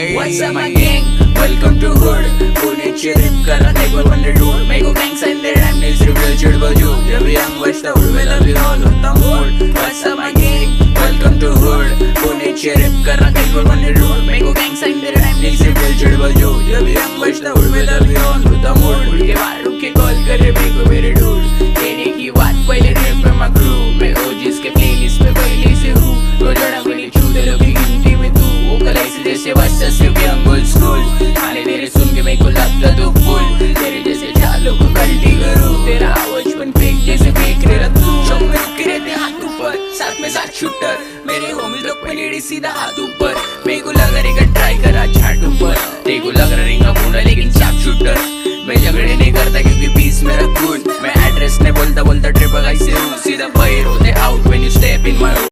What's up my gang? Welcome to hood. पुण्याची rib करा table one dude. मेरे को गैंग साइन दे RAM news review चिड़ बजू. जब यंग बचता उड़वेला भी ऑन होता mood. What's up my gang? Welcome to hood. पुण्याची रिप करा टेबल वन डूड. मेरे को गैंग साइन दे रैम न्यूज़ रिव्यू चिड़ बजू. जब यंग बचता उड़वेला भी ऑन होता मूड. उड़ के बाहर के कॉल करे मेरे को मेरे डूड. कहने की बात पहले रिप पे मैं क्रू. मैं ओजीज के प्लेलिस्ट पे पहले से हूँ. रोजाना मेरी चूते लोग की गिनती में तू. वो कलाई से जैसे बच्चा सिर्फ यंग ओल्ड स्कूल. खाने तेरे सुन के मेरे को लगता तो फूल. तेरे जैसे चालों को कल्टी करूँ. तेरा आवाज बन फेंक जैसे फेंक रहे तू. चौक में रुके रहते हाथ ऊपर. साथ में साथ शूटर. मेरे होमी लोग पे लेडी सीधा हाथ ऊपर. मेरे को लग रहा ट्राई करा छाट ऊपर. तेरे को लग रहा रिंगा पूरा लेकिन चाप शूटर. मैं झगड़े नहीं करता क्योंकि पीस मेरा खून. मैं एड्रेस नहीं बोलता बोलता ट्रिप से हूँ. सीधा बाहर होते out when you step in my